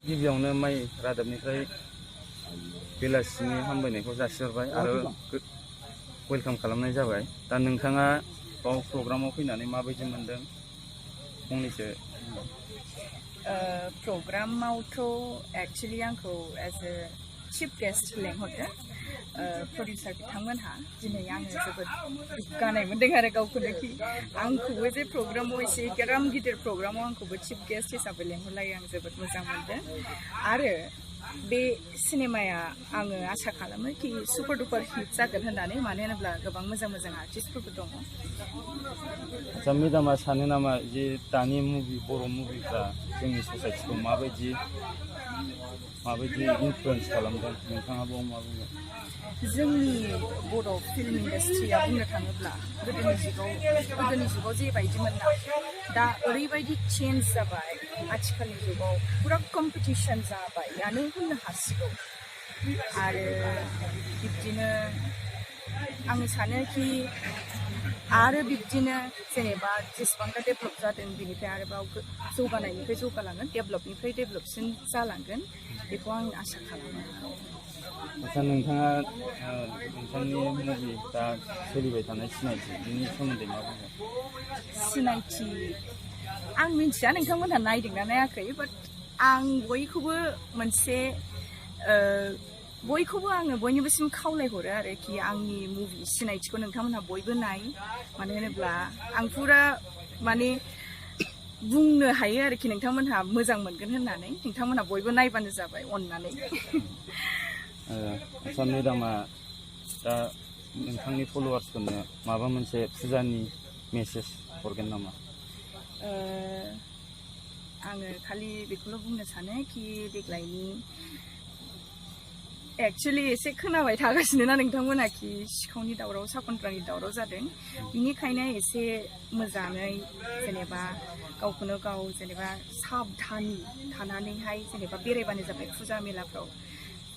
गिबियावनो माइ रादाबनिफ्राय बेलासिनि हामलायनायखौ जासिहरबाय आरो वेलकाम खालामनाय जाबाय। दा नोंथाङा बाव प्रग्रामाव फैनानै माबायदि मोनदों फंनैसो? प्रग्रामावथ' एक्चुअली आंखौ एज ए चिफ गेस्ट लेंहरदों प्रडिउसार बिथांमोनहा। दिनै आङो जोबोद गोग्गानाय मोनदों आरो गावखौनोखि आंखौबो जे प्रग्रामाव एसे एराम गिदिर प्रग्रामाव आंखौबो चिफ गेस्ट हिसाबै लेंहरलायो। आं जोबोद मोजां मोनदों आरो बे सिनेमाया आङो आसा खालामो कि सुपार डुपार हिट जागोन होननानै, मानो होनोब्ला गोबां मोजां मोजां आर्टिस्टफोरबो दङ। आচ্ছা मेडामा सानो नामा जे दानि बर' मुभिफ्रा जोंनि ससाइटिखौ माबायदि इनफ्लुएन्स खालामदों? नोंथाङा बाव मा बुंगोन? जोंनि बर' फिल्म इन्डास्ट्रिया बुंनो थाङोब्ला गोदोनि जुगाव जेबायदिमोन ना, दा ओरैबायदि चेन्ज जाबाय। आथिखालनि जुगाव पुरा कम्पिटिसन जाबायानो होननो हासिगौ। आरो बिब्दिनो आं सानो कि आरो बिब्दिनो जेनेबा जेसेबांथा डेभेलप जादों बिनिफ्राय आरोबाव जौगानायनिफ्राय जौगालांगोन, डेभेलपनिफ्राय डेभेलपसिन जालांगोन, बेखौ आं आसा खालामो। आচ্ছা नोंथाङा नोंथांनि मुभि दा सोलिबाय थानाय सिनायथि बिनि सोमोन्दै मा बुंगोन? सिनायथि आं मिन्थिया नोंथांमोनहा नायदोंना नायाखै, बाट आं बयखौबो आङो बयनिबोसिम खावलायहरो आरोखि आंनि मुभि सिनायथिखौ नोंथांमोनहा बयबो नाय। मानो होनोब्ला आं पुरा माने बुंनो हायो आरोखि नोंथांमोनहा मोजां मोनगोन होननानै। नोंथांमोनहा बयबो नायबानो जाबाय अननानै। आচ্ছা मेडामा दा नोंथांनि फलोवार्सफोरनो माबा मोनसे फुजानि मेसेज हरगोन नामा? आङो खालि बेखौल' बुंनो सानो कि देग्लायनि एक्चुअलि एसे खोनाबाय थागासिनो ना नोंथांमोना कि सिखावनि दावराव साखनत्रानि दावराव जादों। बिनिखायनो एसे मोजाङै जेनेबा गावखौनो गाव जेनेबा साबधान थानानैहाय जेनेबा बेरायबानो जाबाय फुजा मेलाफ्राव।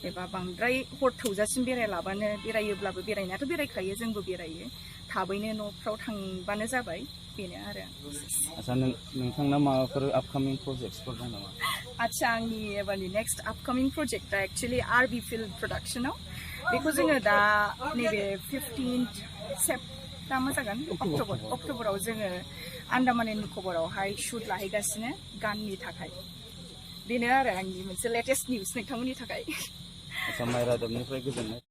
एबा बांद्राय हर थौजासिम बेरायोब्लाबो बेरायनायाथ' बेरायखायो, जोंबो बेरायो, थाबैनो न'फ्राव थांबानो जाबाय, बेनो आरो। आচ্ছা नोंथांना माबाफोर आपकामिं प्रजेक्टसफोर दं नामा? आচ্ছা आंनि एबारनि नेक्स्ट आपकामिं प्रजेक्टआ एक्चुअलि आरबि फिल्म प्रडाक्शनाव। बेखौ जोङो दा नैबे 15th मा जागोन अक्ट'बराव जोङो आन्डामान एन्ड निकबारावहाय शुट लाहैगासिनो गाननि थाखाय। बेनो आरो आंनि मोनसे लेटेस्ट निउस नोंथांमोननि थाखाय। आচ্ছা माइ रादाबनिफ्राय गोजोननाय